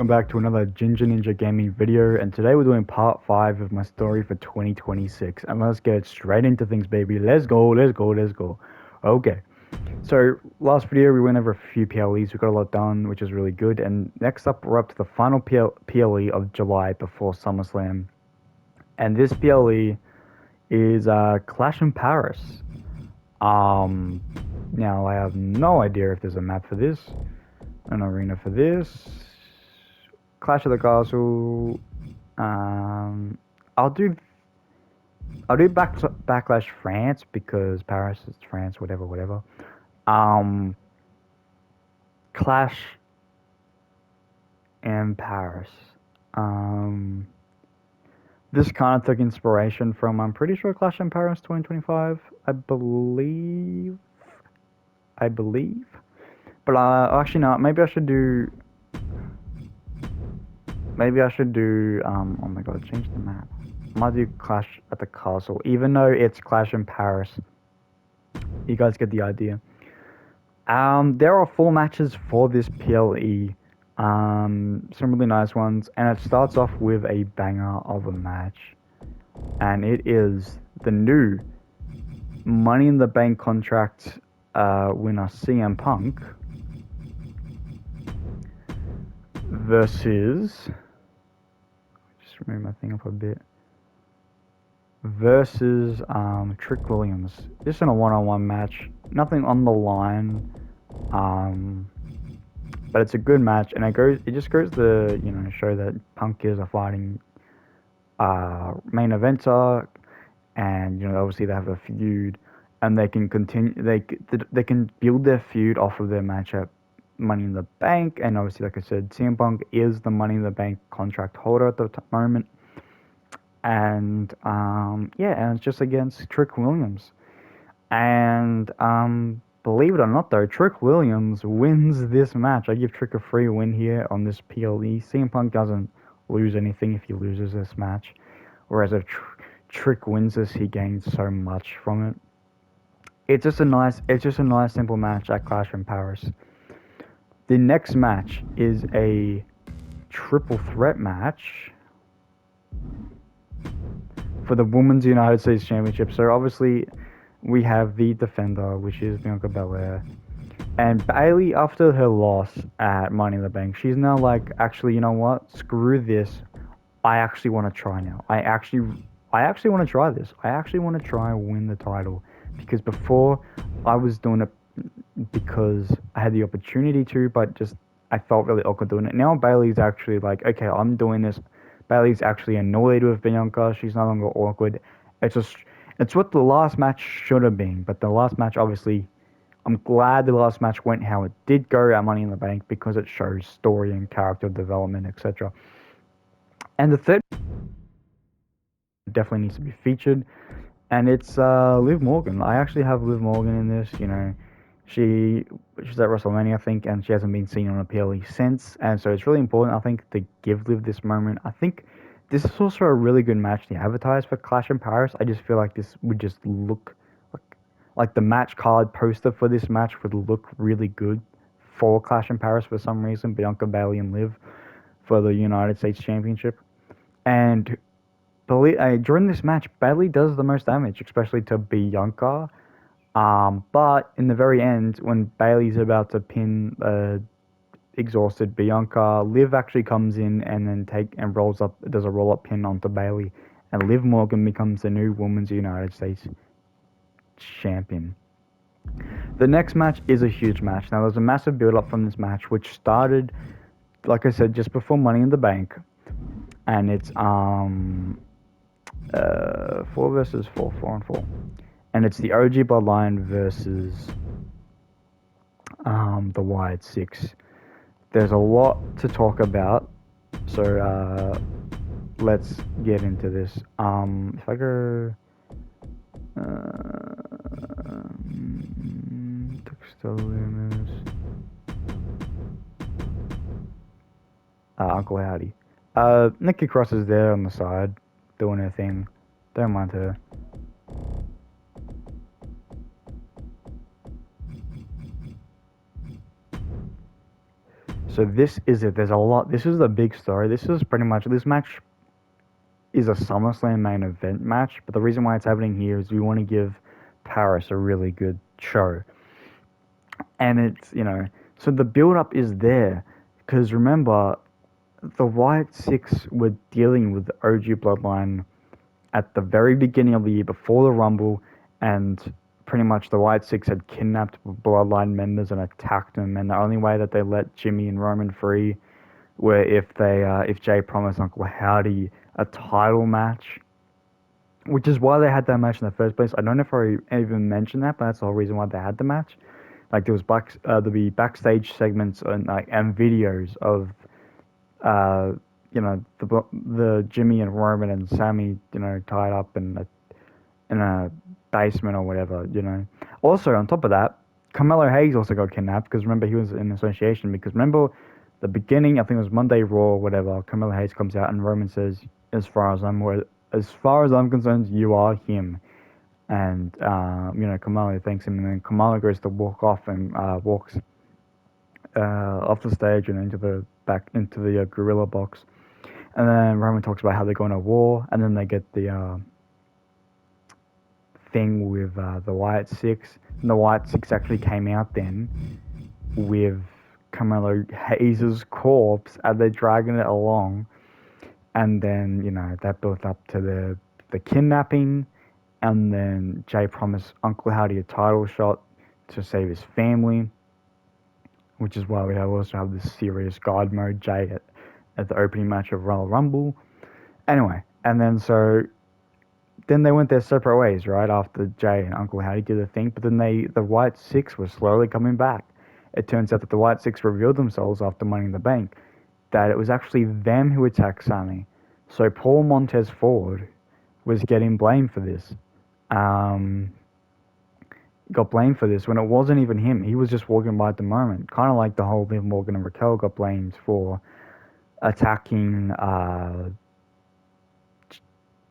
Welcome back to another Ginger Ninja Gaming video, and today we're doing part 5 of my story for 2026. And let's get straight into things, baby. Let's go, let's go, let's go. Okay, so last video we went over a few PLEs, we got a lot done, which is really good. And next up, we're up to the final PLE of July before SummerSlam. And this PLE is Clash in Paris. Now I have no idea if there's a map for this, an arena for this. Clash of the Castle. I'll do Backlash France because Paris is France, whatever. Clash in Paris. This kind of took inspiration from, I'm pretty sure, Clash in Paris 2025. I believe. But actually no. Maybe I should do. Oh my god, change the map. I might do Clash at the Castle, even though it's Clash in Paris. You guys get the idea. There are 4 matches for this PLE. Some really nice ones, and it starts off with a banger of a match. And it is the new Money in the Bank contract winner CM Punk versus, just remove my thing up a bit, versus Trick Williams. Just in a one-on-one match, nothing on the line, but it's a good match, and it just goes to show that Punk is a fighting main eventer, and obviously they have a feud, and they can continue, they can build their feud off of their match at Money in the Bank. And obviously, like I said, CM Punk is the Money in the Bank contract holder at the moment. And yeah, and it's just against Trick Williams. And believe it or not, though, Trick Williams wins this match. I give Trick a free win here on this PLE. CM Punk doesn't lose anything if he loses this match, whereas if Trick wins this, he gains so much from it. It's just a nice simple match at Clash in Paris. The next match is a triple threat match for the Women's United States Championship. So obviously we have the defender, which is Bianca Belair, and Bayley. After her loss at Money in the Bank, she's now like, actually, you know what? Screw this. I actually want to try now. I actually want to try this. I actually want to try and win the title, because before I was doing it because I had the opportunity to, but just I felt really awkward doing it. Now Bayley's actually like, okay, I'm doing this. Bayley's actually annoyed with Bianca. She's no longer awkward. It's what the last match should have been. But the last match, obviously, I'm glad the last match went how it did go at Money in the Bank, because it shows story and character development, etc. And the third definitely needs to be featured, and it's Liv Morgan. I actually have Liv Morgan in this. She's at WrestleMania, I think, and she hasn't been seen on a PLE since, and so it's really important, I think, to give Liv this moment. I think this is also a really good match to advertise for Clash in Paris. I just feel like this would just look like the match card poster for this match would look really good for Clash in Paris for some reason. Bianca, Bayley, and Liv for the United States Championship. And during this match, Bayley does the most damage, especially to Bianca. But in the very end, when Bayley's about to pin exhausted Bianca, Liv actually comes in and then does a roll-up pin onto Bayley, and Liv Morgan becomes the new Women's United States Champion. The next match is a huge match. Now, there's a massive build-up from this match, which started, like I said, just before Money in the Bank, and it's 4 versus 4, 4 and 4. And it's the OG Bloodline versus the Wyatt 6. There's a lot to talk about, so let's get into this. If I go Uncle Howdy. Nikki Cross is there on the side doing her thing. Don't mind her. So this is it. There's a lot. This is the big story. This is pretty much this match is a SummerSlam main event match. But the reason why it's happening here is we want to give Paris a really good show, and it's so the build up is there because remember the White Six were dealing with the OG Bloodline at the very beginning of the year before the Rumble, and pretty much the White Six had kidnapped Bloodline members and attacked them. And the only way that they let Jimmy and Roman free were if Jay promised Uncle Howdy a title match, which is why they had that match in the first place. I don't know if I even mentioned that, but that's the whole reason why they had the match. Like there was there'd be backstage segments and videos of uh, the Jimmy and Roman and Sammy, tied up in a basement or whatever. Also, on top of that, Carmelo Hayes also got kidnapped because remember he was in association. Because remember the beginning, I think it was Monday Raw or whatever. Carmelo Hayes comes out and Roman says, as far as I'm concerned, you are him." And Carmelo thanks him, and then Carmelo goes to walk off and walks off the stage and into the gorilla box. And then Roman talks about how they're going to war, and then they get the thing with the Wyatt Six. And the Wyatt Six actually came out then with Carmelo Hayes' corpse, and they're dragging it along. And then that built up to the kidnapping, and then Jay promised Uncle Howdy a title shot to save his family, which is why we also have this serious God mode Jay at the opening match of Royal Rumble. Anyway, and then they went their separate ways, right? After Jay and Uncle Howdy did the thing, but then the White Six were slowly coming back. It turns out that the White Six revealed themselves after Money in the Bank, that it was actually them who attacked Sammy. So Paul Montez Ford was getting blamed for this. Got blamed for this when it wasn't even him. He was just walking by at the moment. Kind of like the whole Liv Morgan and Raquel got blamed for attacking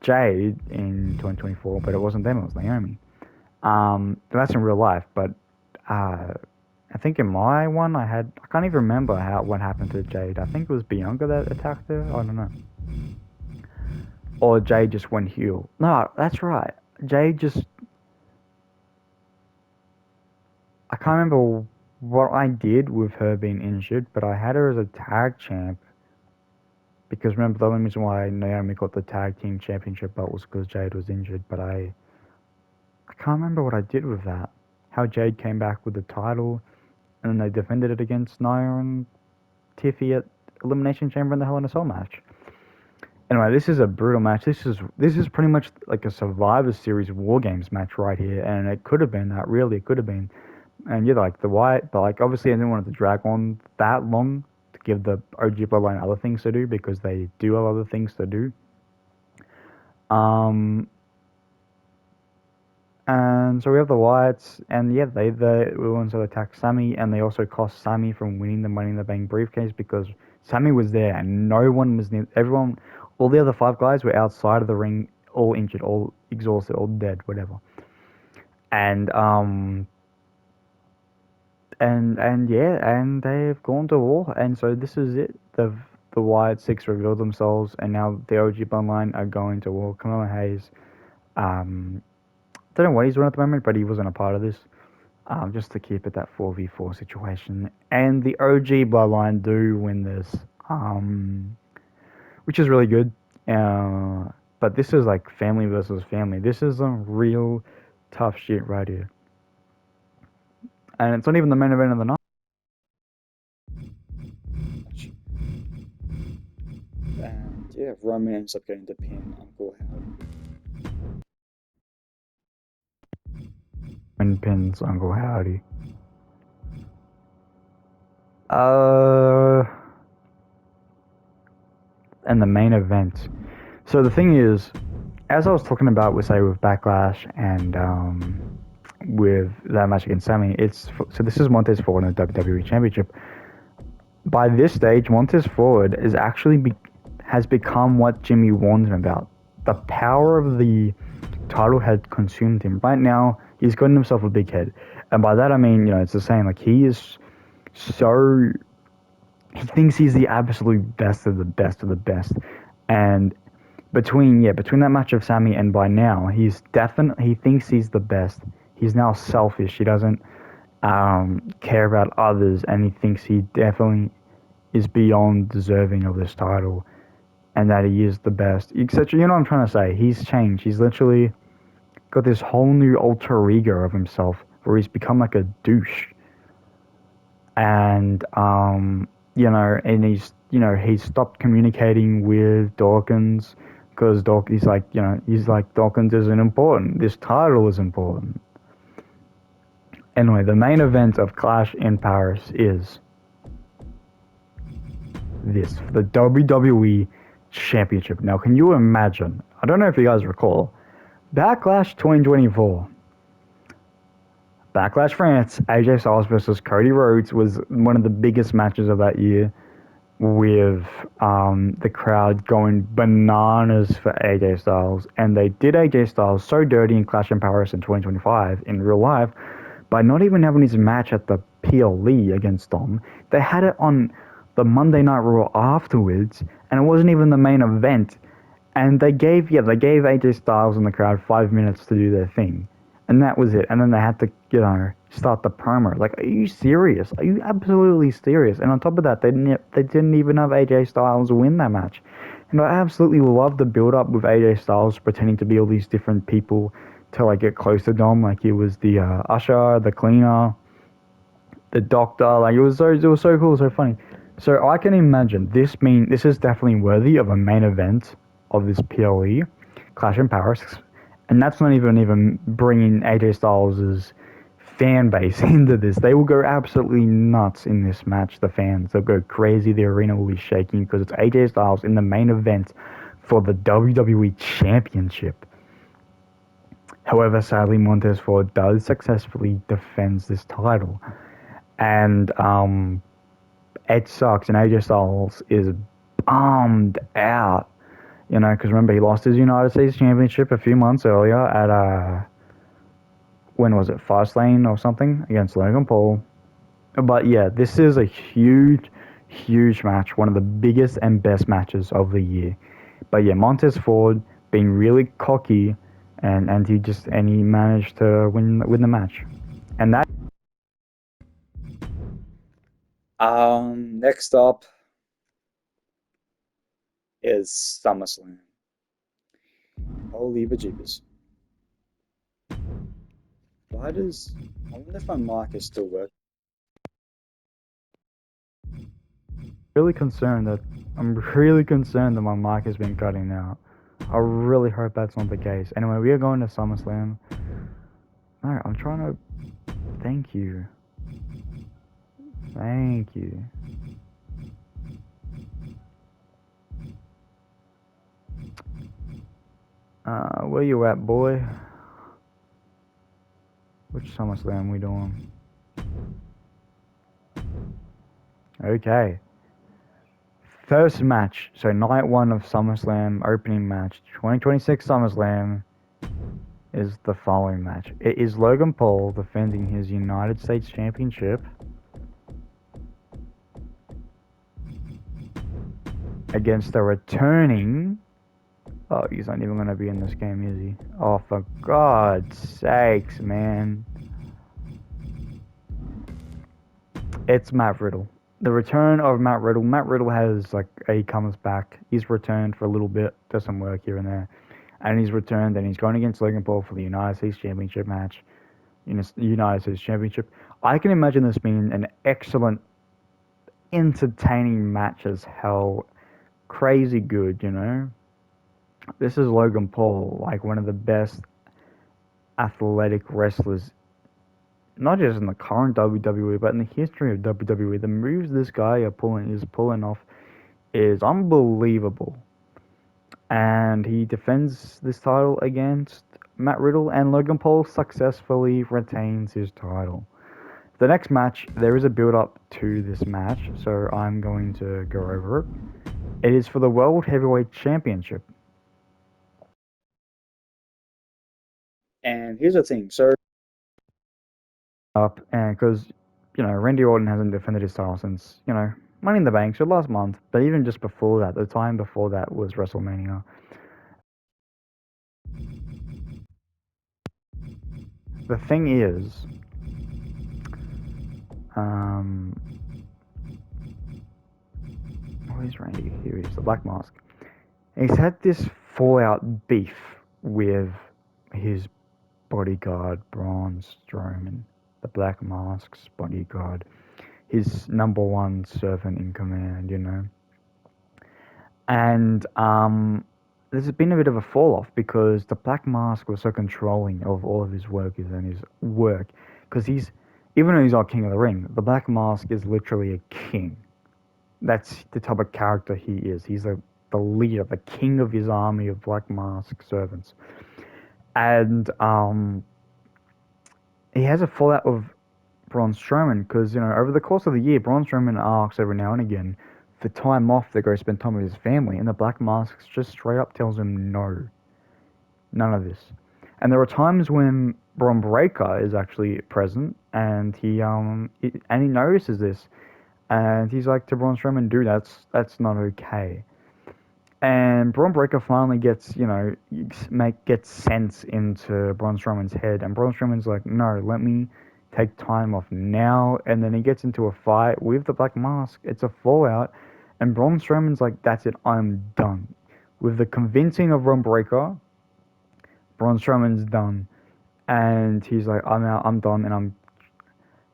Jade in 2024, but it wasn't them, it was Naomi. That's in real life, but I think in my one I can't even remember what happened to Jade. I think it was Bianca that attacked her. I don't know. Or Jade just went heel. No, that's right. Jade just I can't remember what I did with her being injured, but I had her as a tag champ. Because remember, the only reason why Naomi got the tag team championship belt was because Jade was injured. But I can't remember what I did with that. How Jade came back with the title, and then they defended it against Nia and Tiffy at Elimination Chamber in the Hell in a Cell match. Anyway, this is a brutal match. This is pretty much like a Survivor Series War Games match right here, and it could have been that. Really, it could have been. And yeah, like the Wyatt, but like obviously I didn't want it to drag on that long to give the OG Bloodline other things to do because they do have other things to do. And so we have the Wyatts, and yeah, they were ones that attacked Sammy, and they also cost Sammy from winning the Money in the Bank briefcase because Sammy was there and no one was near. Everyone, all the other five guys were outside of the ring, all injured, all exhausted, all dead, whatever. And and they've gone to war, and so this is it. The Wyatt Six revealed themselves, and now the OG Bloodline are going to war. Carmelo Hayes, don't know what he's doing at the moment, but he wasn't a part of this. Just to keep it that 4v4 situation, and the OG Bloodline do win this, which is really good. But this is like family versus family. This is some real tough shit right here. And it's not even the main event of the night. And yeah, Roman ends up getting to pin Uncle Howdy. Roman pins Uncle Howdy. And the main event. So the thing is, as I was talking about with Backlash and with that match against Sammy, so this is Montez Ford in the WWE Championship. By this stage, Montez Ford is actually has become what Jimmy warned him about. The power of the title had consumed him. Right now, he's gotten himself a big head, and by that I mean, it's the same. Like he is so he thinks he's the absolute best of the best of the best. And between that match of Sammy and by now, he thinks he's the best. He's now selfish. He doesn't care about others, and he thinks he definitely is beyond deserving of this title, and that he is the best. Etc. You know what I'm trying to say? He's changed. He's literally got this whole new alter ego of himself, where he's become like a douche, and and he's stopped communicating with Dawkins because he's like Dawkins isn't important. This title is important. Anyway, the main event of Clash in Paris is the WWE Championship. Now, can you imagine? I don't know if you guys recall, Backlash 2024. Backlash France, AJ Styles versus Cody Rhodes was one of the biggest matches of that year, with the crowd going bananas for AJ Styles. And they did AJ Styles so dirty in Clash in Paris in 2025 in real life by not even having his match at the PLE against Dom. They had it on the Monday Night Raw afterwards, and it wasn't even the main event. And they gave AJ Styles and the crowd 5 minutes to do their thing, and that was it. And then they had to start the promo. Like, are you serious? Are you absolutely serious? And on top of that, they didn't even have AJ Styles win that match. And I absolutely love the build up with AJ Styles pretending to be all these different people to like get close to Dom. Like he was the usher, the cleaner, the doctor. Like it was so cool, so funny. So I can imagine this is definitely worthy of a main event of this PLE Clash in Paris, and that's not even bringing AJ Styles' fan base into this. They will go absolutely nuts in this match. The fans, they'll go crazy. The arena will be shaking because it's AJ Styles in the main event for the WWE Championship. However, sadly, Montez Ford does successfully defends this title, and it sucks. And AJ Styles is bummed out, because remember he lost his United States Championship a few months earlier at when was it, Fastlane or something against Logan Paul. But yeah, this is a huge, huge match, one of the biggest and best matches of the year. But yeah, Montez Ford being really cocky, and he managed to win the match, and that. Next up is SummerSlam. Holy bejeebus! Why does I wonder if my mic is still working? Really concerned that I'm really concerned that my mic has been cutting out. I really hope that's not the case. Anyway, we are going to SummerSlam. No, I'm trying to. Thank you. Thank you. Where you at, boy? Which SummerSlam we doing? Okay. First match. So night one of SummerSlam, opening match, 2026 SummerSlam, is the following match. It is Logan Paul defending his United States Championship against the returning. Oh, he's not even going to be in this game, is he? Oh, for God's sakes, man. It's Matt Riddle. The return of Matt Riddle. Matt Riddle he comes back. He's returned for a little bit, does some work here and there. And he's returned, and he's going against Logan Paul for the United States Championship match. United States Championship. I can imagine this being an excellent, entertaining match as hell. Crazy good. This is Logan Paul, like one of the best athletic wrestlers, not just in the current WWE, but in the history of WWE. The moves this guy is pulling off is unbelievable. And he defends this title against Matt Riddle, and Logan Paul successfully retains his title. The next match, there is a build up to this match, so I'm going to go over it. It is for the World Heavyweight Championship. And here's the thing, so up, and because Randy Orton hasn't defended his title since Money in the Bank, so last month, but even just before that, the time before that was WrestleMania. The thing is, um, where's Randy? Here he is, the Black Mask. He's had this fallout beef with his bodyguard, Braun Strowman, the Black Mask's bodyguard, his number one servant in command, you know. And there's been a bit of a fall off because the Black Mask was so controlling of all of his workers and his work. Because even though he's not King of the Ring, the Black Mask is literally a king. That's the type of character he is. He's the leader, the king of his army of Black Mask servants. And he has a fallout with Braun Strowman because, you know, over the course of the year, Braun Strowman asks every now and again for time off to go spend time with his family, and the Black Mask just straight up tells him no, none of this. And there are times when Braun Breaker is actually present, and he notices this, and he's like to Braun Strowman, "Dude, that's not okay." And Braun Breaker finally gets, you know, gets sense into Braun Strowman's head, and Braun Strowman's like, "No, let me take time off now." And then he gets into a fight with the Black Mask. It's a fallout, and Braun Strowman's like, "That's it, I'm done." With the convincing of Braun Breaker, Braun Strowman's done, and he's like, "I'm out, I'm done,"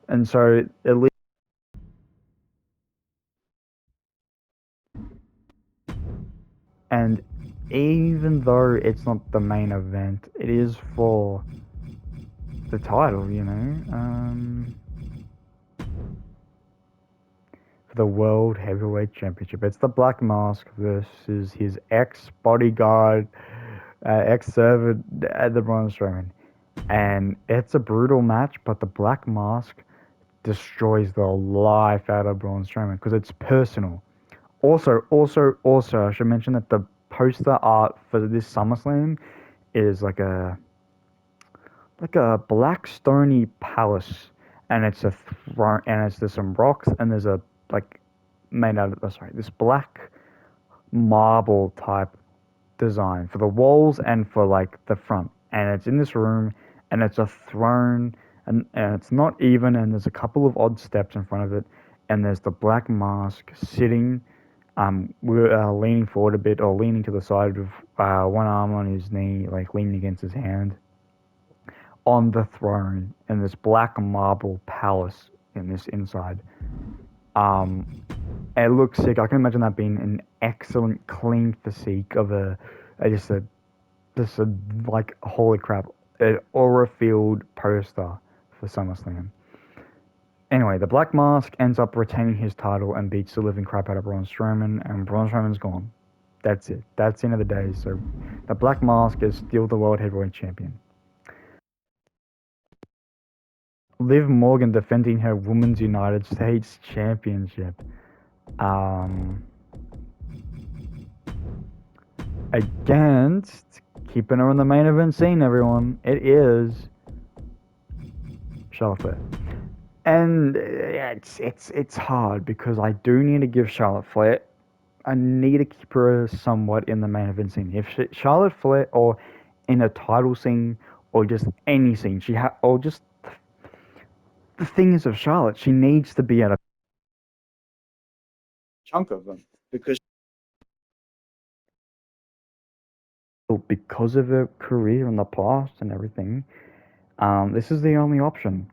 and so at least. And even though it's not the main event, it is for the title, you know, for the World Heavyweight Championship. It's the Black Mask versus his ex bodyguard, ex servant, the Braun Strowman. And it's a brutal match, but the Black Mask destroys the life out of Braun Strowman because it's personal. Also, I should mention that the poster art for this SummerSlam is like a black stony palace, and it's a throne, and there's some rocks, and there's a like made out of sorry, this black marble type design for the walls and for like the front, and it's in this room, and it's a throne, and it's not even, and there's a couple of odd steps in front of it, and there's the Black Mask sitting. We're leaning forward a bit, or leaning to the side with one arm on his knee, like leaning against his hand, on the throne in this black marble palace in this inside. Um, it looks sick. I can imagine that being an excellent, clean physique of a just a like holy crap, an aura-filled poster for SummerSlam. Anyway, the Black Mask ends up retaining his title and beats the living crap out of Braun Strowman, and Braun Strowman's gone. That's it. That's the end of the day. So, the Black Mask is still the World Heavyweight Champion. Liv Morgan defending her Women's United States Championship. Um, Against, keeping her on the main event scene, everyone, it is Charlotte Flair. And it's hard because I do need to give Charlotte Flair. I need to keep her somewhat in the main event scene. If Charlotte Flair, or in a title scene, or just any scene, or just the thing is of Charlotte, she needs to be at a chunk of them because of her career in the past and everything. This is the only option.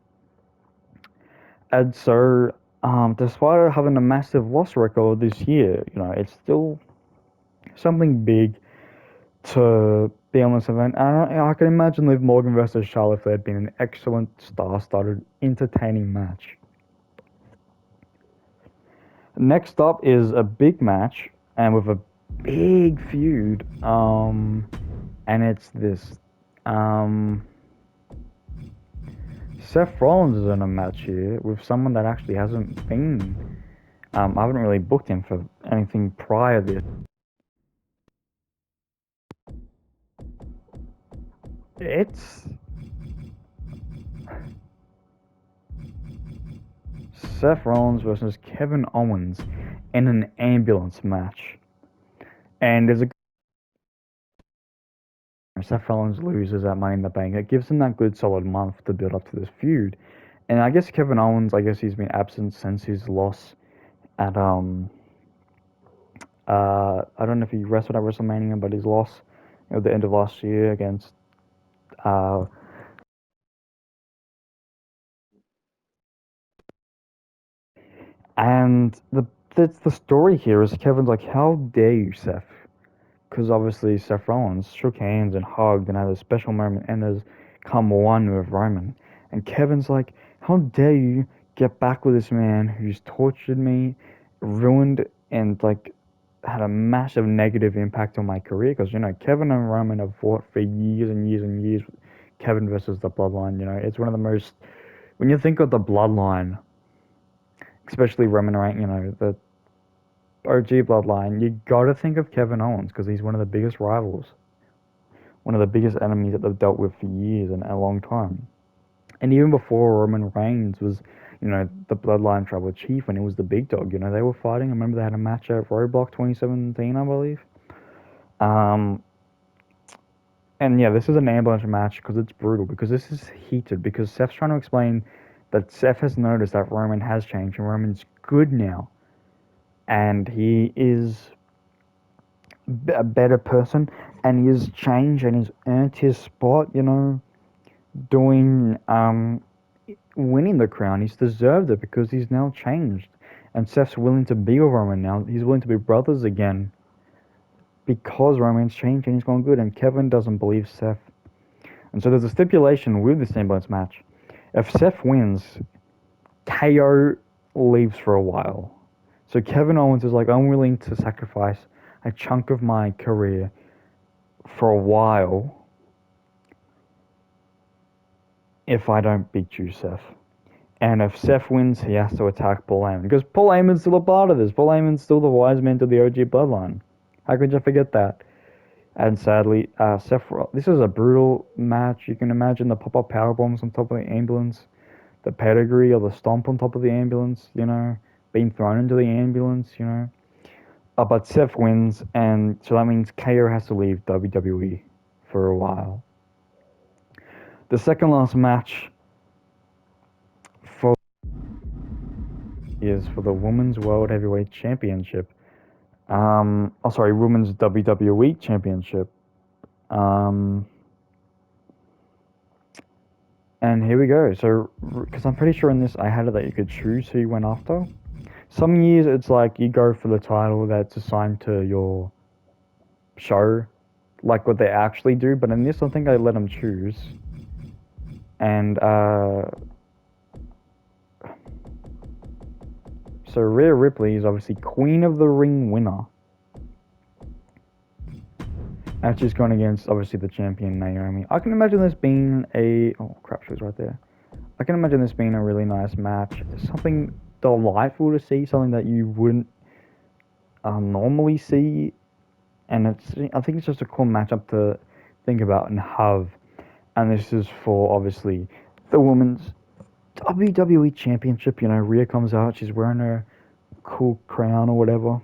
And so, despite her having a massive loss record this year, you know, it's still something big to be on this event. And I can imagine Liv Morgan versus Charlotte Flair being an excellent, star-studded, entertaining match. Next up is a big match, and with a big feud. And it's this. Um, Seth Rollins is in a match here with someone that actually hasn't been. I haven't really booked him for anything prior to this. It's Seth Rollins versus Kevin Owens in an ambulance match. And there's a Seth Rollins loses at Money in the Bank. It gives him that good solid month to build up to this feud. And I guess Kevin Owens, I guess he's been absent since his loss at I don't know if he wrestled at WrestleMania, but his loss at the end of last year against uh and the story here is Kevin's like, how dare you, Seth? Because obviously Seth Rollins shook hands and hugged and had a special moment and has come one with Roman. And Kevin's like, how dare you get back with this man who's tortured me, ruined, and like had a massive negative impact on my career? Because, Kevin and Roman have fought for years and years and years. Kevin versus the Bloodline, it's one of the most, when you think of the Bloodline, especially Roman Reigns, the OG Bloodline, you gotta think of Kevin Owens because he's one of the biggest rivals, one of the biggest enemies that they've dealt with for years and a long time. And even before Roman Reigns was, the Bloodline Tribal Chief, when he was the big dog, they were fighting. I remember they had a match at Roadblock 2017, I believe. Um, and yeah, this is an ambulance match because it's brutal, because this is heated, because Seth's trying to explain that Seth has noticed that Roman has changed and Roman's good now. And he is a better person, and he has changed and he's earned his spot, doing winning the crown. He's deserved it because he's now changed. And Seth's willing to be with Roman now. He's willing to be brothers again because Roman's changed and he's gone good. And Kevin doesn't believe Seth. And so there's a stipulation with this ambulance match. If Seth wins, KO leaves for a while. So Kevin Owens is like, I'm willing to sacrifice a chunk of my career for a while if I don't beat you, Seth. And if Seth wins, he has to attack Paul Heyman. Because Paul Heyman's still a part of this. Paul Heyman's still the wise man to the OG bloodline. How could you forget that? And sadly, this is a brutal match. You can imagine the pop-up power bombs on top of the ambulance, the pedigree or the stomp on top of the ambulance, being thrown into the ambulance. But Seth wins, and so that means KO has to leave WWE for a while. The second last match for is for the Women's World Heavyweight Championship. Women's WWE Championship. And here we go. So, because I'm pretty sure in this I had it that you could choose who you went after. Some years it's like you go for the title that's assigned to your show, like what they actually do. But in this, I think I let them choose. And so Rhea Ripley is obviously Queen of the Ring winner. And she's going against, obviously, the champion, Naomi. I can imagine this being oh, crap, she was right there. I can imagine this being a really nice match. Something delightful to see, something that you wouldn't normally see. And I think it's just a cool matchup to think about and have. And this is for, obviously, the Women's WWE Championship. Rhea comes out, she's wearing her cool crown or whatever.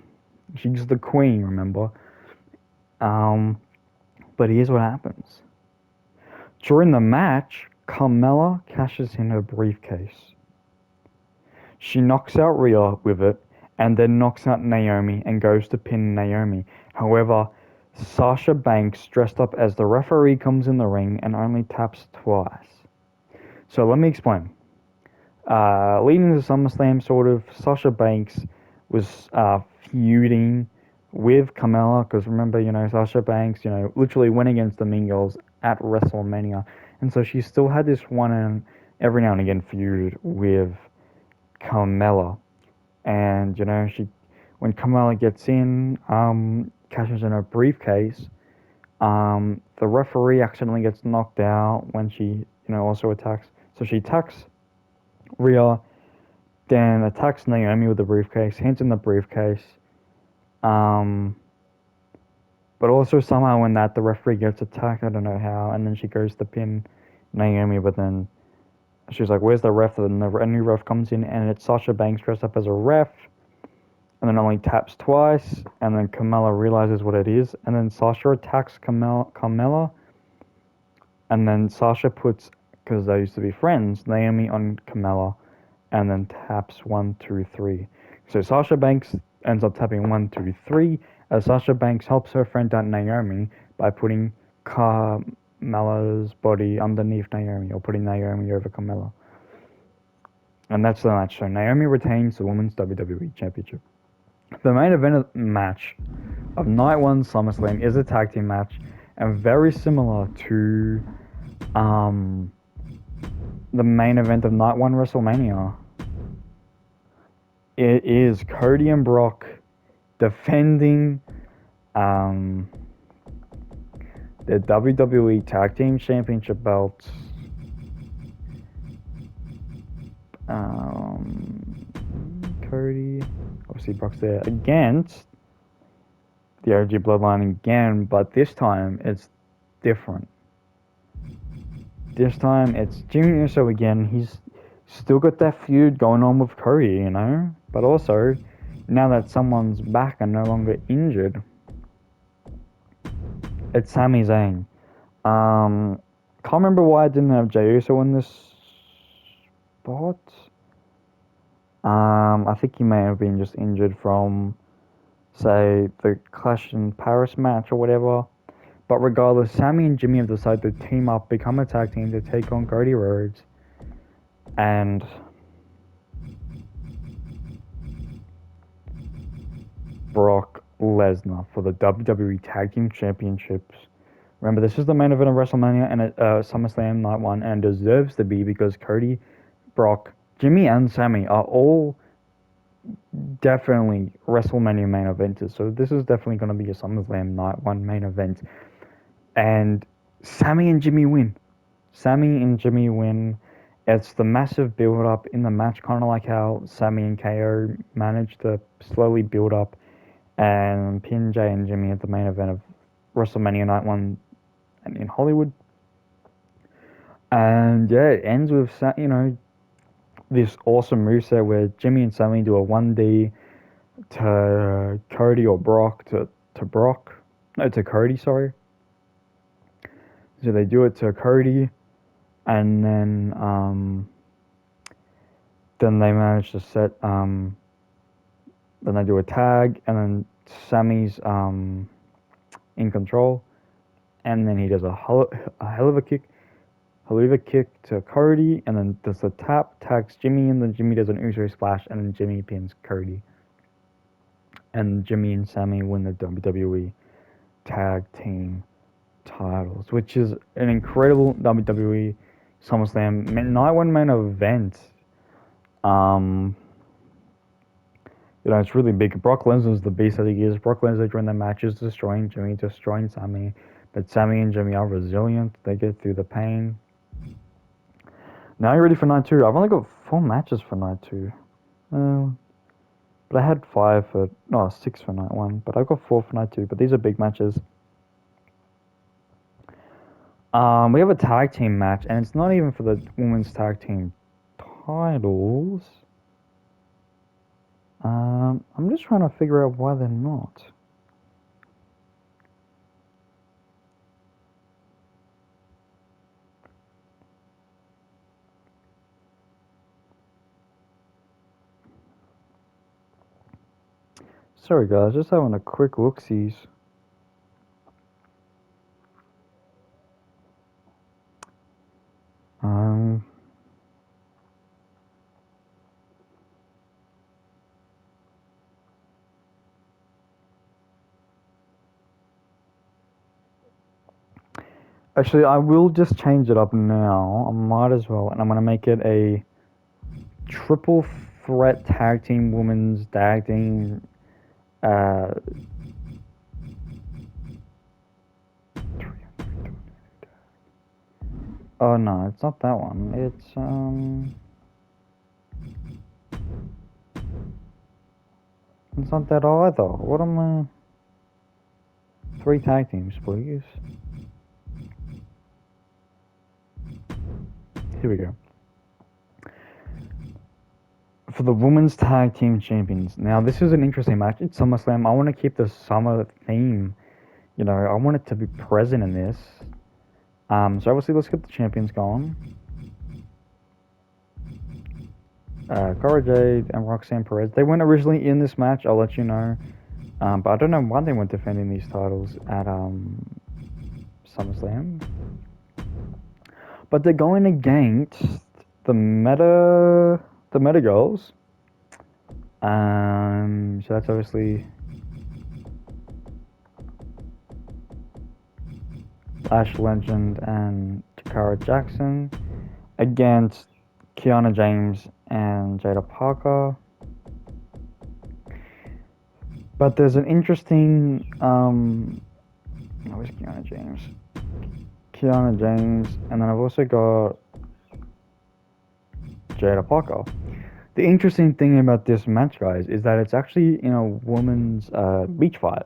She's the queen, remember? But here's what happens. During the match, Carmella cashes in her briefcase. She knocks out Rhea with it, and then knocks out Naomi and goes to pin Naomi. However, Sasha Banks, dressed up as the referee, comes in the ring and only taps twice. So let me explain. Leading to SummerSlam, sort of, Sasha Banks was feuding with Carmella, because remember, Sasha Banks, literally went against the Mean Girls at WrestleMania, and so she still had this one and every now and again feud with Carmella, and when Carmella gets in, cashes in her briefcase, the referee accidentally gets knocked out when she, also attacks, so she attacks Rhea, then attacks Naomi with the briefcase, hands in the briefcase. But also somehow when the referee gets attacked, I don't know how, and then she goes to pin Naomi, but then She's like, "Where's the ref?" And a new ref comes in, and it's Sasha Banks dressed up as a ref, and then only taps twice, and then Carmella realizes what it is, and then Sasha attacks Carmella, and then Sasha puts, because they used to be friends, Naomi on Carmella, and then taps 1, 2, 3. So Sasha Banks ends up tapping 1, 2, 3, as Sasha Banks helps her friend out Naomi by putting Carmella's body underneath Naomi, or putting Naomi over Carmella. And that's the match. So Naomi retains the Women's WWE Championship. The main event match of Night 1 SummerSlam is a tag team match, and very similar to the main event of Night 1 WrestleMania. It is Cody and Brock defending the WWE Tag Team Championship belts. Cody, obviously Brock's there against the OG Bloodline again, but this time it's different. This time it's Jimmy Uso again. He's still got that feud going on with Cody, you know? But also, now that someone's back and no longer injured, it's Sami Zayn. Can't remember why I didn't have Jey Uso in this spot. I think he may have been just injured from, say, the Clash in Paris match or whatever. But regardless, Sami and Jimmy have decided to team up, become a tag team to take on Cody Rhodes and Brock Lesnar for the WWE Tag Team Championships. Remember, this is the main event of WrestleMania and SummerSlam Night 1, and deserves to be because Cody, Brock, Jimmy, and Sami are all definitely WrestleMania main eventers. So this is definitely going to be a SummerSlam Night 1 main event. And Sami and Jimmy win. It's the massive build up in the match, kind of like how Sami and KO managed to slowly build up and pin Jay and Jimmy at the main event of WrestleMania Night 1 in Hollywood. And yeah, it ends with, you know, this awesome moveset where Jimmy and Sami do a 1D to Cody or Brock to Brock. No, to Cody, sorry. So they do it to Cody, and then they manage to set, then they do a tag, and then Sami's in control, and then he does a Helluva kick to Cody, and then does the tap, tags Jimmy, and then Jimmy does an Uso splash, and then Jimmy pins Cody. And Jimmy and Sami win the WWE Tag Team titles, which is an incredible WWE SummerSlam Night 1 main event. You know, it's really big. Brock Lesnar's the beast that he is. Brock Lesnar during the match is destroying Jimmy, destroying Sami. But Sami and Jimmy are resilient. They get through the pain. Now you're ready for night 2. I've only got 4 matches for night 2. But I had 6 for night 1. But I've got 4 for night 2. But these are big matches. We have a tag team match, and it's not even for the women's tag team titles. I'm just trying to figure out why they're not. Sorry guys, just having a quick look-sees. Actually, I will just change it up now. I might as well, and I'm gonna make it a triple threat tag team women's tag team. Oh no, it's not that one. It's not that either. What am I? 3 tag teams, please. Here we go. for the women's tag team champions. Now, this is an interesting match. It's SummerSlam. I want to keep the summer theme. I want it to be present in this. So obviously, let's get the champions going. Cara Jade and Roxanne Perez. They weren't originally in this match. I'll let you know. But I don't know why they weren't defending these titles at SummerSlam. But they're going against the Meta Girls. So that's obviously Lash Legend and Takara Jackson against Kiana James and Jada Parker. But there's an interesting where's Kiana James? Kiana James, and then I've also got Jada Parker. The interesting thing about this match, guys, is that it's actually in a woman's beach fight.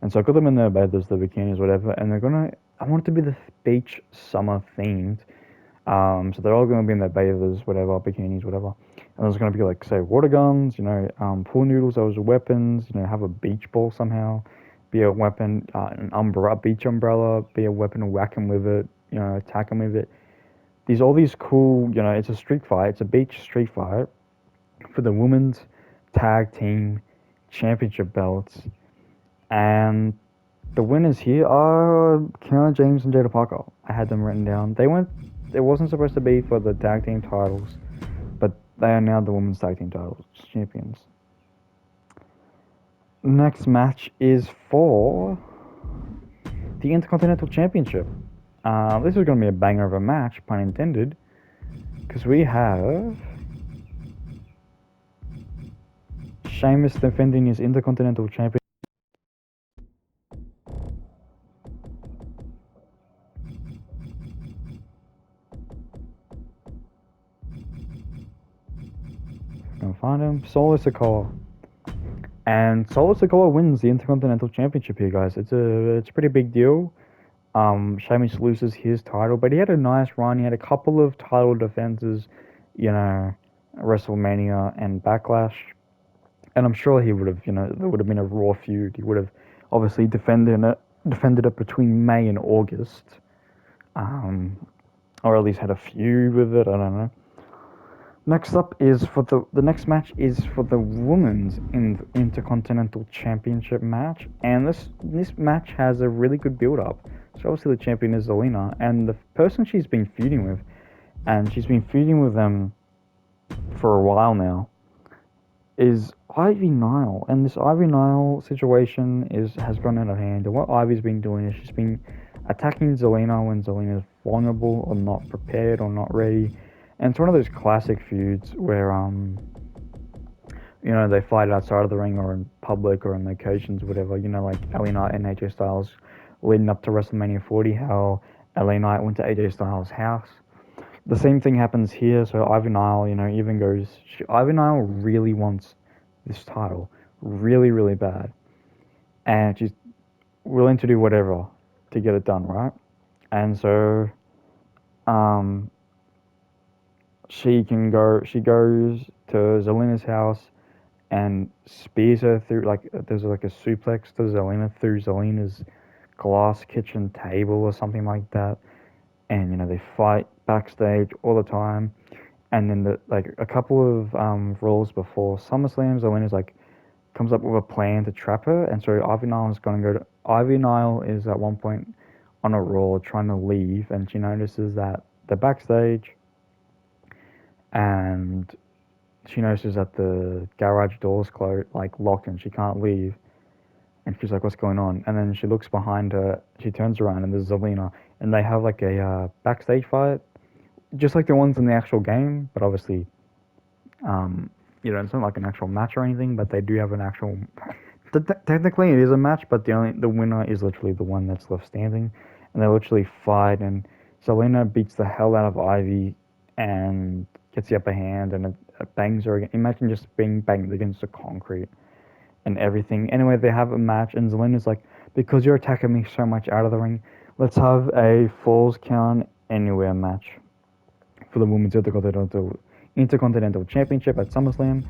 And so I got them in their bathers, the bikinis, whatever, and I want it to be the beach summer themed. So they're all gonna be in their bathers, whatever, bikinis, whatever. And there's gonna be like, say, water guns, pool noodles as weapons, have a beach ball somehow, be a weapon, an beach umbrella, be a weapon to whack them with it, attack them with it. All these cool, it's a street fight, it's a beach street fight for the women's tag team championship belts. And the winners here are Kiana James and Jada Parker. I had them written down. It wasn't supposed to be for the tag team titles, but they are now the women's tag team titles champions. Next match is for the Intercontinental Championship. This is going to be a banger of a match, pun intended, because we have Sheamus defending his Intercontinental Championship. Gonna find him, Solo Sikoa. And Solo Sikoa wins the Intercontinental Championship here, guys. It's a pretty big deal. Sheamus loses his title, but he had a nice run. He had a couple of title defenses, WrestleMania and Backlash. And I'm sure he would have, there would have been a Raw feud. He would have obviously defended it between May and August. Or at least had a feud with it, I don't know. Next up is for the next match is for the women's Intercontinental Championship match, and this match has a really good build up. So obviously the champion is Zelina, and the person she's been feuding with, and she's been feuding with them for a while now, is Ivy Nile, and this Ivy Nile situation has gone out of hand. And what Ivy's been doing is she's been attacking Zelina when Zelina's vulnerable or not prepared or not ready. And it's one of those classic feuds where, they fight outside of the ring or in public or in locations, whatever. Like LA Knight and AJ Styles leading up to WrestleMania 40, how LA Knight went to AJ Styles' house. The same thing happens here. So Ivy Nile, Ivy Nile really wants this title, really, really bad. And she's willing to do whatever to get it done, right? And so, she goes to Zelina's house and spears her through, there's like a suplex to Zelina through Zelina's glass kitchen table or something like that. And, they fight backstage all the time. And then a couple of Raws before SummerSlam, Zelina's comes up with a plan to trap her. And so Ivy Nile is at one point on a Raw trying to leave, and she notices that they're backstage. And she notices that the garage door's closed, locked, and she can't leave. And she's like, "What's going on?" And then she looks behind her. She turns around, and there's Zelina, and they have a backstage fight, just like the ones in the actual game. But obviously, it's not like an actual match or anything. But they do have an actual. Technically, it is a match, but the winner is literally the one that's left standing, and they literally fight. And Zelina beats the hell out of Ivy, and gets the upper hand, and it bangs her again. Imagine just being banged against the concrete and everything. Anyway, they have a match, and Zelina's like, because you're attacking me so much out of the ring, let's have a Falls Count Anywhere match for the Women's Intercontinental Championship at SummerSlam,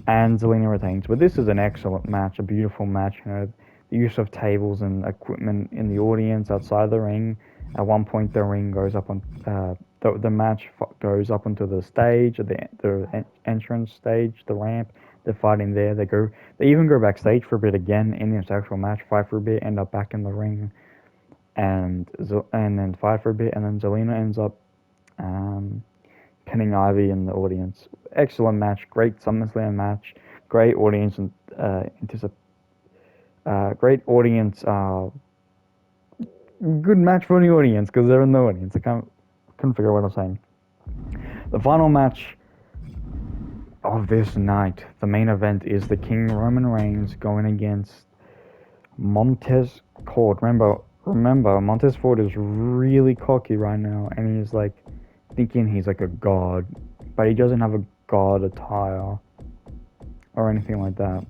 and Zelina retains. But this is an excellent match, a beautiful match. You know, the use of tables and equipment in the audience outside the ring. At one point, the ring goes up on the match goes up onto the stage, the entrance stage, the ramp. They're fighting there. They even go backstage for a bit again in this actual match. Fight for a bit, end up back in the ring, and then fight for a bit, and then Zelina ends up um, pinning Ivy in the audience. Excellent match, great SummerSlam match, great audience and great audience. Good match for the audience because they're in the audience. Couldn't figure out what I'm saying. The final match of this night, the main event, is the King Roman Reigns going against Montez Ford. Remember, Montez Ford is really cocky right now, and he's like thinking he's like a god, but he doesn't have a god attire or anything like that.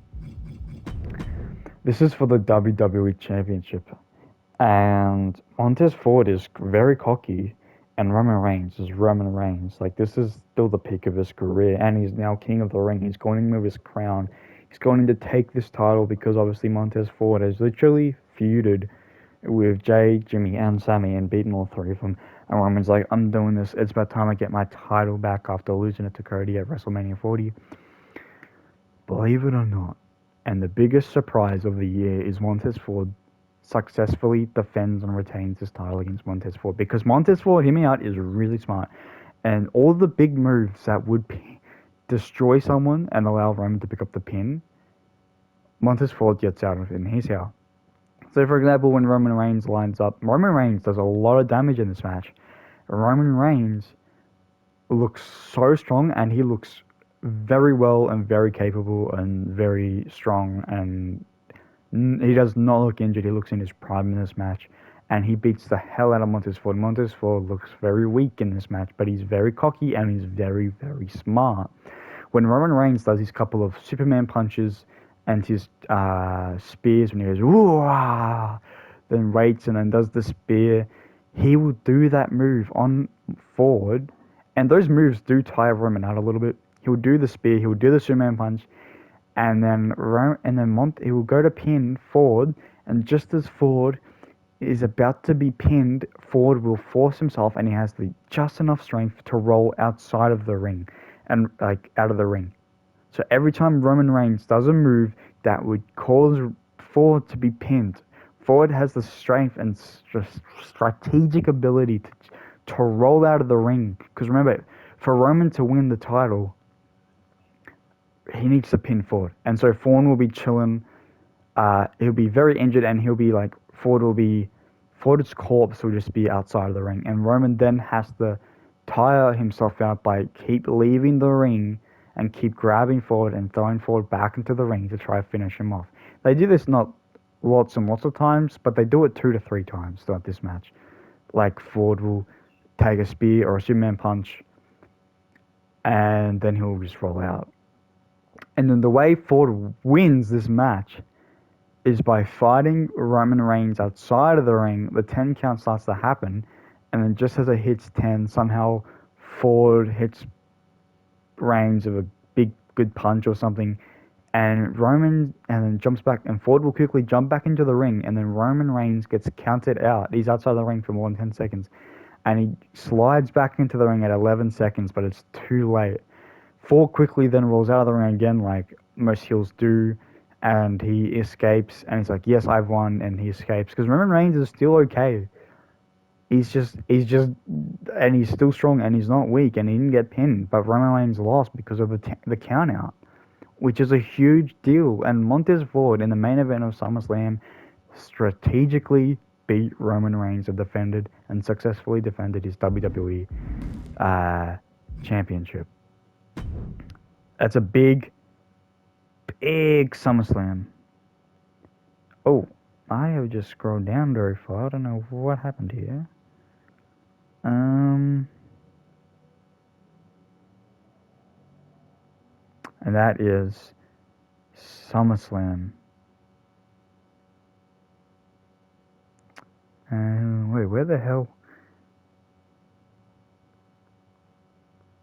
This is for the WWE Championship, and Montez Ford is very cocky, and Roman Reigns is Roman Reigns. Like, this is still the peak of his career, and he's now King of the Ring. He's going in with his crown. He's going to take this title because obviously Montez Ford has literally feuded with Jay, Jimmy, and Sammy and beaten all three of them. And Roman's like, I'm doing this. It's about time I get my title back after losing it to Cody at WrestleMania 40. Believe it or not, and the biggest surprise of the year is Montez Ford successfully defends and retains his title against Montez Ford, because Montez Ford, hear me out, is really smart. And all the big moves that would destroy someone and allow Roman to pick up the pin, Montez Ford gets out of it, and he's here. So, for example, when Roman Reigns lines up, Roman Reigns does a lot of damage in this match. Roman Reigns looks so strong, and he looks very well and very capable and very strong, and he does not look injured. He looks in his prime in this match, and he beats the hell out of Montez Ford. Montez Ford looks very weak in this match, but he's very cocky and he's very, very smart. When Roman Reigns does his couple of Superman punches and his spears, when he goes, whoa, then waits and then does the spear, he will do that move on Ford, and those moves do tire Roman out a little bit. He will do the spear, he will do the Superman punch, and then he will go to pin Ford, and just as Ford is about to be pinned, Ford will force himself, and he has just enough strength to roll outside of the ring, and like out of the ring. So every time Roman Reigns does a move that would cause Ford to be pinned, Ford has the strength and strategic ability to roll out of the ring. Because remember, for Roman to win the title, he needs to pin Ford. And so Ford will be chilling. He'll be very injured, and he'll be like, Ford's corpse will just be outside of the ring. And Roman then has to tire himself out by keep leaving the ring and keep grabbing Ford and throwing Ford back into the ring to try to finish him off. They do this not lots and lots of times, but they do it 2 to 3 times throughout this match. Like, Ford will take a spear or a Superman punch, and then he'll just roll out. And then the way Ford wins this match is by fighting Roman Reigns outside of the ring. The 10 count starts to happen, and then just as it hits 10, somehow Ford hits Reigns with a big good punch or something, and then jumps back, and Ford will quickly jump back into the ring, and then Roman Reigns gets counted out. He's outside the ring for more than 10 seconds, and he slides back into the ring at 11 seconds, but it's too late. Ford quickly then rolls out of the ring again, like most heels do, and he escapes, and he's like, yes, I've won, and he escapes, because Roman Reigns is still okay. He's still strong, and he's not weak, and he didn't get pinned, but Roman Reigns lost because of the count out, which is a huge deal. And Montez Ford, in the main event of SummerSlam, strategically beat Roman Reigns and successfully defended his WWE championship. That's a big SummerSlam. Oh, I have just scrolled down very far. I don't know what happened here. And that is SummerSlam. Wait, where the hell?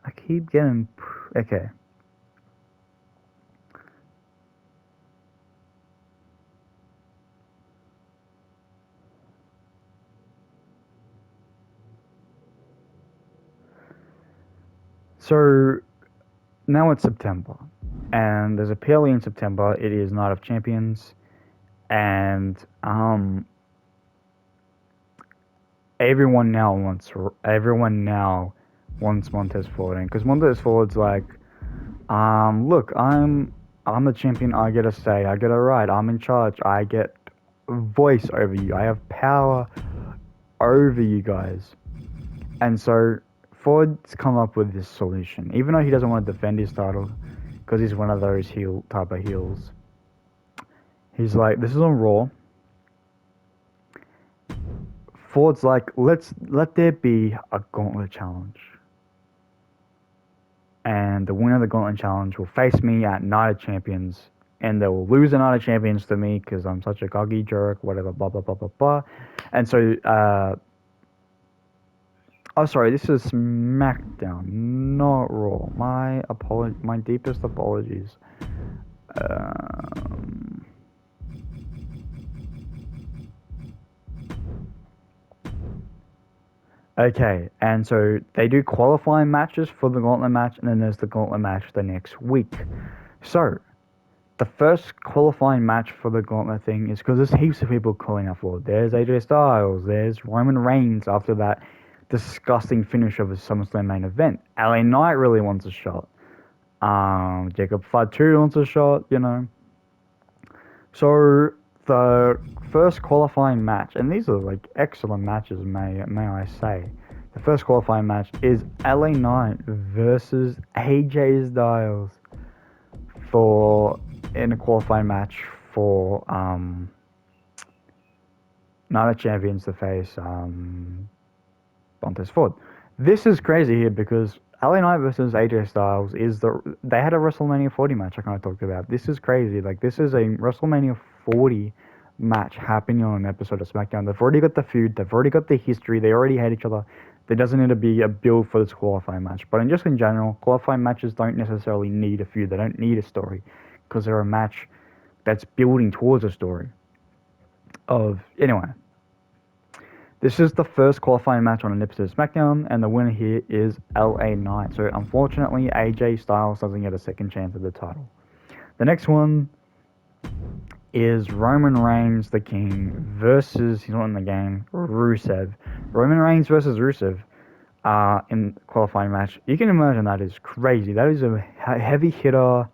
I keep getting Okay. So now it's September, and there's a PLE in September. It is Night of Champions, and everyone now wants Montez Ford in because Montez Ford's like, look, I'm the champion. I get a say. I get a right. I'm in charge. I get voice over you. I have power over you guys. And so Ford's come up with this solution, even though he doesn't want to defend his title because he's one of those heel type of heels. He's like, this is on Raw. Ford's like, let there be a gauntlet challenge, and the winner of the gauntlet challenge will face me at Night of Champions, and they will lose the Night of Champions to me because I'm such a cocky jerk, whatever, blah blah blah blah blah. And so, oh sorry, this is SmackDown, not Raw. My deepest apologies. Um, Okay, and so they do qualifying matches for the gauntlet match, and then there's the gauntlet match the next week. So, the first qualifying match for the gauntlet thing is because there's heaps of people calling out for. There's AJ Styles, there's Roman Reigns after that disgusting finish of a SummerSlam main event. LA Knight really wants a shot. Jacob Fatu wants a shot, you know. So the first qualifying match, and these are like excellent matches, may I say. The first qualifying match is LA Knight versus AJ Styles for in a qualifying match for Night of Champions to face Montez Ford. This is crazy here because LA Knight versus AJ Styles they had a WrestleMania 40 match I kind of talked about. This is crazy. Like this is a WrestleMania 40 match happening on an episode of SmackDown. They've already got the feud. They've already got the history. They already hate each other. There doesn't need to be a build for this qualifying match. But just in general, qualifying matches don't necessarily need a feud. They don't need a story because they're a match that's building towards a story. Anyway, this is the first qualifying match on an episode of SmackDown, and the winner here is LA Knight. So unfortunately, AJ Styles doesn't get a second chance at the title. The next one is Roman Reigns, the King, versus, he's not in the game, Rusev. Roman Reigns versus Rusev in qualifying match. You can imagine that is crazy. That is a heavy hitter.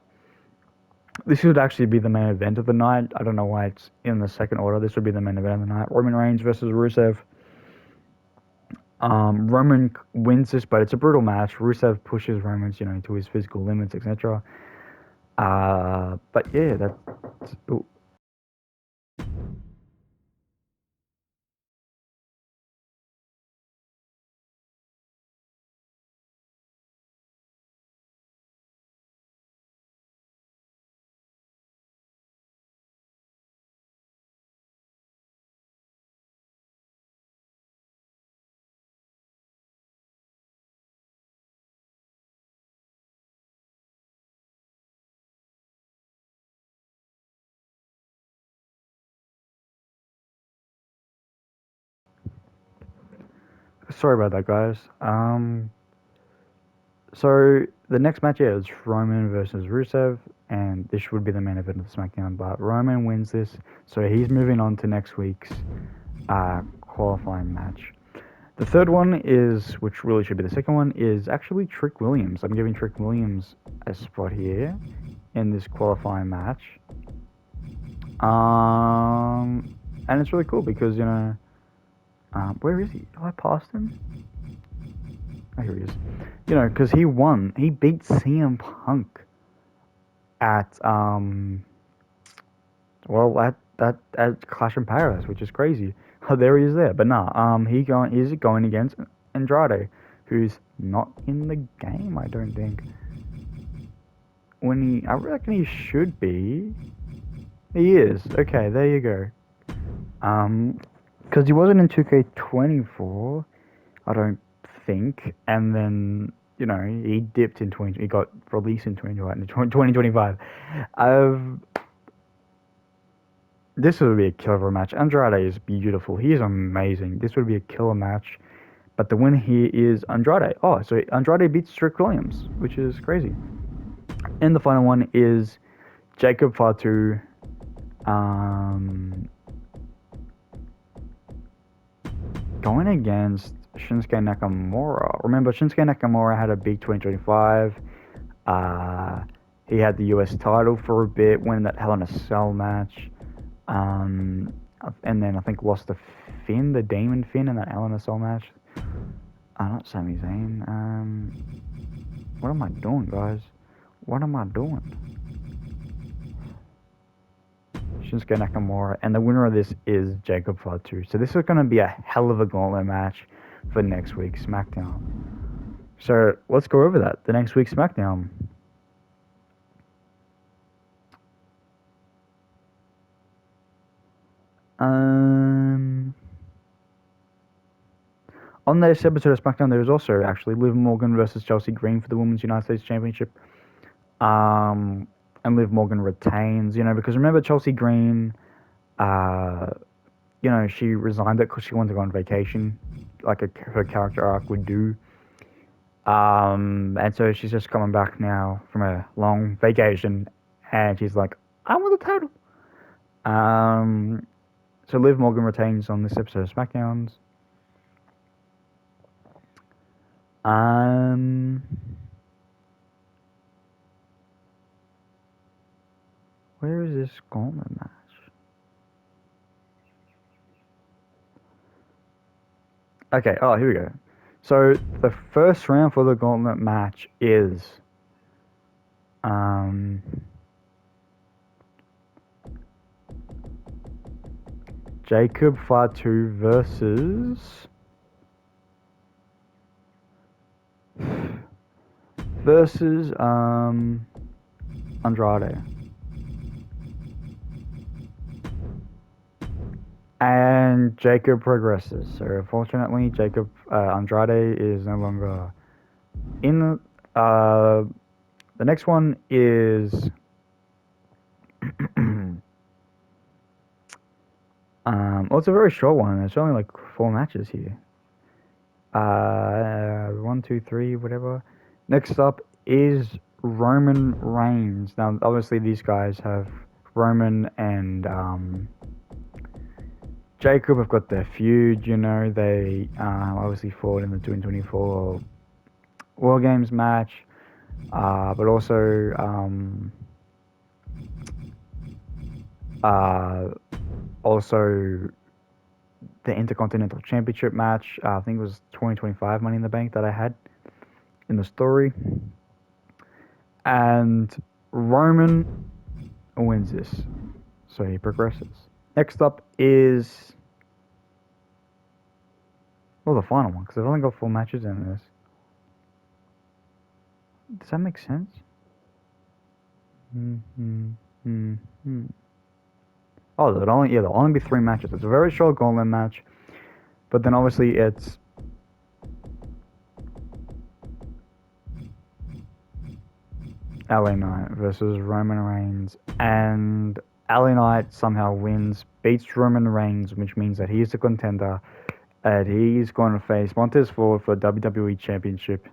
This would actually be the main event of the night. I don't know why it's in the second order. This would be the main event of the night. Roman Reigns versus Rusev. Roman wins this, but it's a brutal match. Rusev pushes Roman, to his physical limits, etc. But yeah, that's. Ooh. Sorry about that, guys. So the next match is Roman versus Rusev, and this would be the main event of SmackDown. But Roman wins this, so he's moving on to next week's qualifying match. The third one is, which really should be the second one, is actually Trick Williams. I'm giving Trick Williams a spot here in this qualifying match. And it's really cool because, where is he? Have I passed him? Oh, here he is. Because he won. He beat CM Punk at, at Clash in Paris, which is crazy. Oh, there he is there. But nah, he's going against Andrade, who's not in the game, I don't think. I reckon he should be. He is. Okay, there you go. Because he wasn't in 2K24, I don't think. And then he dipped in 20. He got released in 2025. Um, this would be a killer match. Andrade is beautiful. He is amazing. This would be a killer match. But the winner here is Andrade. Oh, so Andrade beats Strick Williams, which is crazy. And the final one is Jacob Fatu. Going against Shinsuke Nakamura. Remember, Shinsuke Nakamura had a big 2025. He had the US title for a bit, won that Hell in a Cell match. And then I think lost to Finn, the Demon Finn, in that Hell in a Cell match. Not Sami Zayn. What am I doing, guys? What am I doing? Shinsuke Nakamura, and the winner of this is Jacob Fatu. So this is going to be a hell of a gauntlet match for next week's SmackDown. So let's go over that. The next week's SmackDown. On this episode of SmackDown, there is also actually Liv Morgan versus Chelsea Green for the Women's United States Championship. And Liv Morgan retains, because remember Chelsea Green, she resigned it because she wanted to go on vacation, like her character arc would do. And so she's just coming back now from a long vacation, and she's like, I want the title. So Liv Morgan retains on this episode of SmackDowns. Where is this gauntlet match? Okay, here we go. So the first round for the gauntlet match is Jacob Fatu versus Andrade. And Jacob progresses. So unfortunately, Andrade is no longer in. The next one is it's a very short one. It's only like 4 matches here. 1, 2, 3, whatever. Next up is Roman Reigns. Now, obviously, these guys have Roman and Jacob have got their feud. They obviously fought in the 2024 War Games match, but also the Intercontinental Championship match. I think it was 2025 Money in the Bank that I had in the story. And Roman wins this, so he progresses. Next up is the final one, because I've only got 4 matches in this. Does that make sense? Oh, there'll only be 3 matches. It's a very short gauntlet match, but then obviously it's LA Knight versus Roman Reigns, and LA Knight somehow wins, beats Roman Reigns, which means that he's the contender, and he's going to face Montez Ford for WWE Championship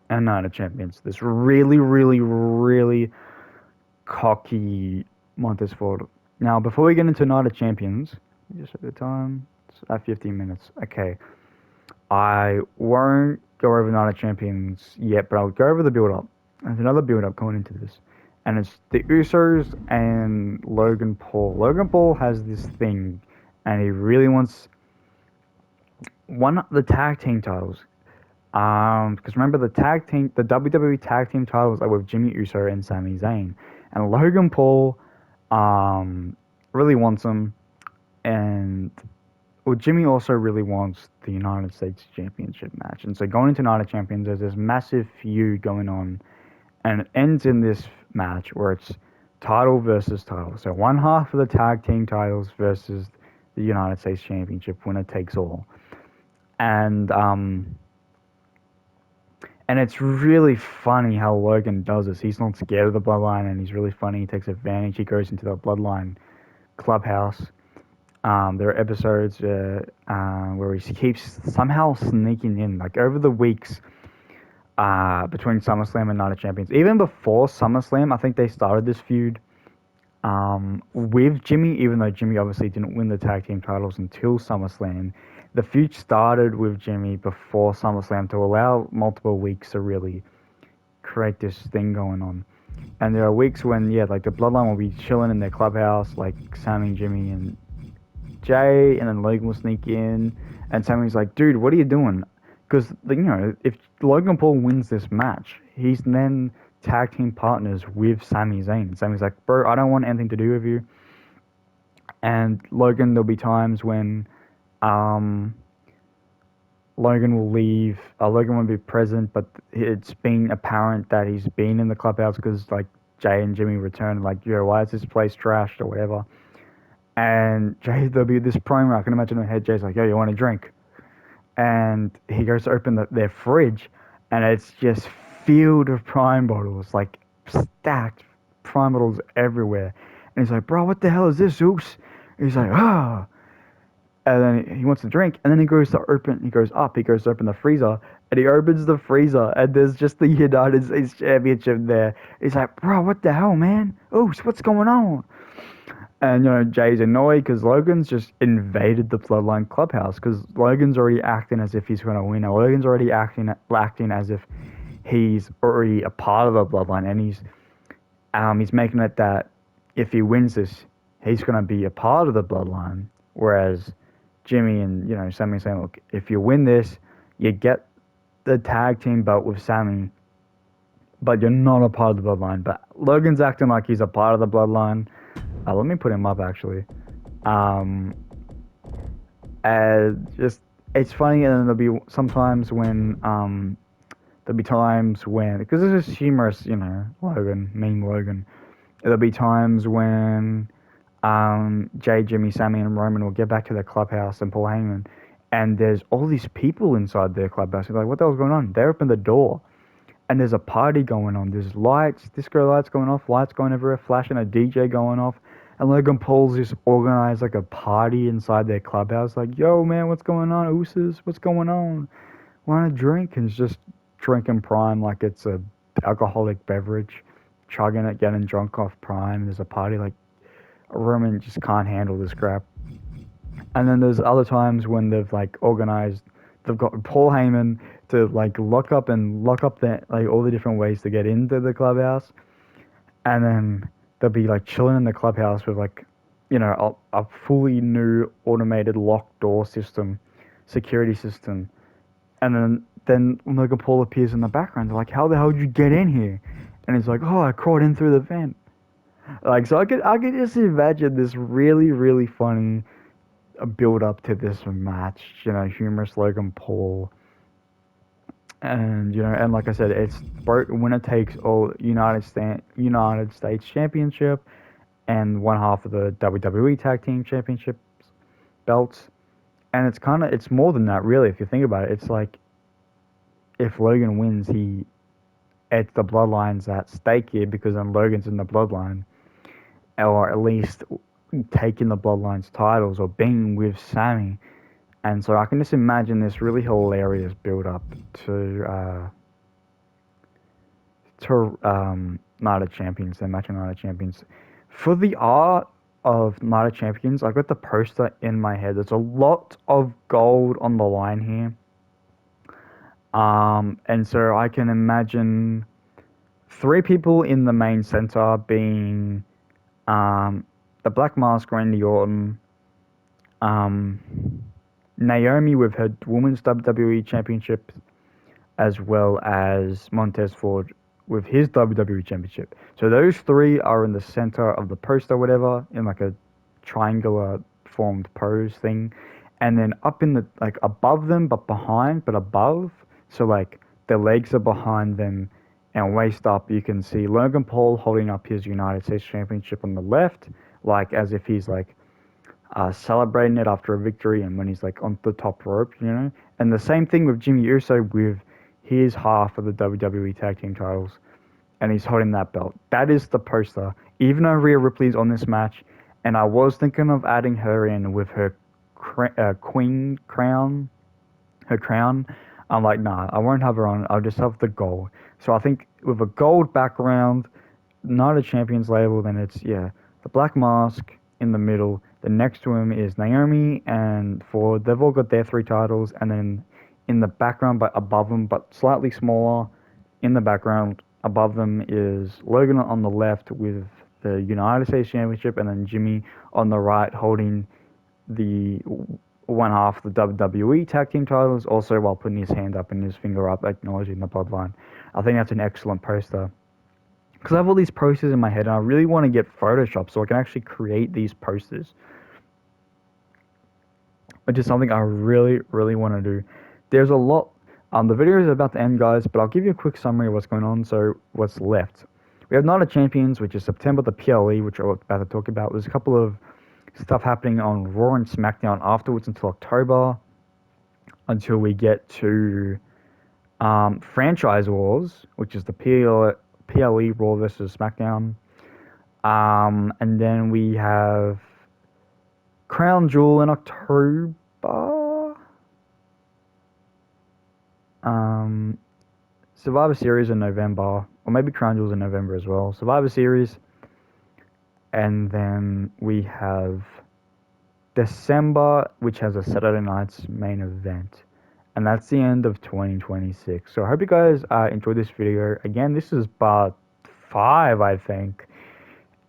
and Night of Champions. This really, really, really cocky Montez Ford. Now, before we get into Night of Champions, just at the time, it's at 15 minutes. Okay, I won't go over Night of Champions yet, but I'll go over the build-up. There's another build-up going into this, and it's the Usos and Logan Paul. Logan Paul has this thing, and he really wants the tag team titles. Because remember, the WWE tag team titles are with Jimmy Uso and Sami Zayn, and Logan Paul really wants them, and Jimmy also really wants the United States Championship match. And so going into Night of Champions, there's this massive feud going on, and it ends in this match where it's title versus title. So one half of the tag team titles versus the United States Championship, winner takes all. And And it's really funny how Logan does this. He's not scared of the bloodline, and he's really funny. He takes advantage. He goes into the bloodline clubhouse. There are episodes where he keeps somehow sneaking in, like over the weeks between SummerSlam and Night of Champions. Even before SummerSlam, I think they started this feud with Jimmy, even though Jimmy obviously didn't win the tag team titles until SummerSlam. The feud started with Jimmy before SummerSlam to allow multiple weeks to really create this thing going on. And there are weeks when, yeah, like the Bloodline will be chilling in their clubhouse, like Sammy, Jimmy, and Jay, and then Logan will sneak in, and Sammy's like, "Dude, what are you doing?" Because if Logan Paul wins this match, he's then tag team partners with Sami Zayn. Sammy's like, "Bro, I don't want anything to do with you." And Logan, there'll be times when um, Logan will leave. Logan won't be present, but it's been apparent that he's been in the clubhouse because like Jay and Jimmy return, like, "Yo, why is this place trashed?" or whatever. And Jay, there'll be this promo. I can imagine in my head, Jay's like, "Yo, you want a drink?" And he goes to open their fridge, and it's just filled with prime bottles, like stacked prime bottles everywhere. And he's like, "Bro, what the hell is this, Oops?" And he's like, "Ah." And then he wants to drink, and then he goes up, he goes to open the freezer, and he opens the freezer, and there's just the United States Championship there. He's like, "Bro, what the hell, man? Oops, what's going on?" And Jay's annoyed because Logan's just invaded the Bloodline clubhouse because Logan's already acting as if he's going to win. Or Logan's already acting as if he's already a part of the Bloodline, and he's making it that if he wins this, he's going to be a part of the Bloodline. Whereas Jimmy and Sammy saying, "Look, if you win this, you get the tag team belt with Sammy, but you're not a part of the Bloodline." But Logan's acting like he's a part of the Bloodline. Let me put him up actually. Um, and just it's funny, and then there'll be times when because this is humorous, Logan, mean Logan. There'll be times when Jay, Jimmy, Sammy, and Roman will get back to their clubhouse and Paul Heyman, and there's all these people inside their clubhouse. You're like, what the hell's going on? They open the door, and there's a party going on. There's lights, disco lights going off, lights going everywhere, flashing, a DJ going off. And Logan Paul's just organized like a party inside their clubhouse. Like, "Yo, man, what's going on? Ooses, what's going on? Want a drink?" And he's just drinking Prime like it's a alcoholic beverage, chugging it, getting drunk off Prime. There's a party like Roman just can't handle this crap. And then there's other times when they've got Paul Heyman to like lock up the like all the different ways to get into the clubhouse, and then they'll be like chilling in the clubhouse with like, a fully new automated locked door system, security system, and then Logan Paul appears in the background. They're like, "How the hell did you get in here?" And he's like, "Oh, I crawled in through the vent." Like, so I could just imagine this really really funny build up to this match. Humorous Logan Paul. And and like I said, it's winner takes all United States Championship and one half of the WWE Tag Team Championships belts. And it's more than that really if you think about it. It's like if Logan wins, it's the bloodline's at stake here because then Logan's in the bloodline, or at least taking the bloodline's titles or being with Sammy. And so I can just imagine this really hilarious build up to Night of Champions, the match of Night of Champions. For the art of Night of Champions, I've got the poster in my head. There's a lot of gold on the line here. And so I can imagine three people in the main center being the Black Mask, Randy Orton, um, Naomi with her Women's WWE Championship, as well as Montez Ford with his WWE Championship. So those three are in the center of the poster, whatever, in like a triangular formed pose thing. And then up in the, like above them, but behind, but above. So like their legs are behind them and waist up, you can see Logan Paul holding up his United States Championship on the left, like as if he's like celebrating it after a victory and when he's like on the top rope. And the same thing with Jimmy Uso with he is half of the WWE Tag Team titles, and he's holding that belt. That is the poster. Even though Rhea Ripley's on this match, and I was thinking of adding her in with her queen crown, her crown. I'm like, nah, I won't have her on. I'll just have the gold. So I think with a gold background, not a champions label, then it's, yeah, the black mask in the middle. Then next to him is Naomi and Ford. They've all got their three titles, and then in the background, but above them, but slightly smaller, in the background above them is Logan on the left with the United States Championship, and then Jimmy on the right holding the one half of the WWE Tag Team titles, also while putting his hand up and his finger up, acknowledging the bloodline. I think that's an excellent poster. Because I have all these posters in my head, and I really want to get Photoshop so I can actually create these posters, which is something I really, really want to do. There's a lot. The video is about to end, guys, but I'll give you a quick summary of what's going on. So, what's left? We have Night of Champions, which is September, the PLE, which I'm about to talk about. There's a couple of stuff happening on Raw and SmackDown afterwards until October, until we get to Franchise Wars, which is the PLE Raw versus SmackDown. And then we have Crown Jewel in October. Survivor Series in November, or maybe Crown Jewel's in November as well. Survivor Series, and then we have December, which has a Saturday night's main event, and that's the end of 2026. So I hope you guys enjoyed this video. Again, this is part 5, I think.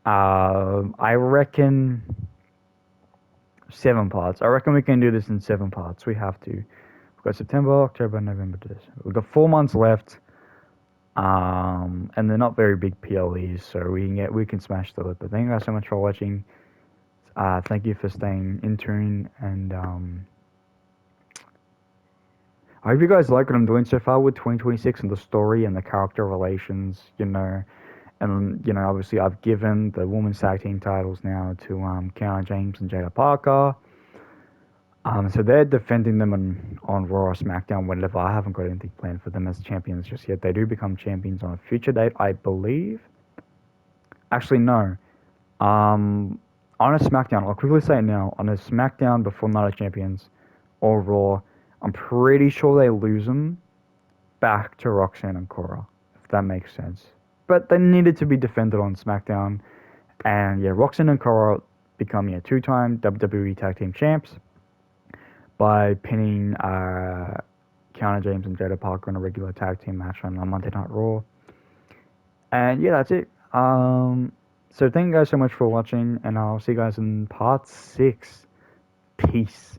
I reckon 7 parts. I reckon we can do this in 7 parts. We have to. We've got September, October, November, December. We've got 4 months left. And they're not very big PLEs, so we can smash through it. But thank you guys so much for watching. Thank you for staying in tune, and I hope you guys like what I'm doing so far with 2026 and the story and the character relations, and obviously I've given the women's tag team titles now to Kiana James and Jada Parker. So they're defending them on Raw or SmackDown, whenever. I haven't got anything planned for them as champions just yet. They do become champions on a future date, I believe. Actually, no. On a SmackDown, I'll quickly say it now. On a SmackDown before Night of Champions or Raw, I'm pretty sure they lose them back to Roxanne and Cora, if that makes sense. But they needed to be defended on SmackDown. And yeah, Roxanne and Cora become 2-time WWE Tag Team Champs by pinning Kiana James and Jada Parker in a regular tag team match on Monday Night Raw. And yeah, that's it. So thank you guys so much for watching, and I'll see you guys in part 6. Peace.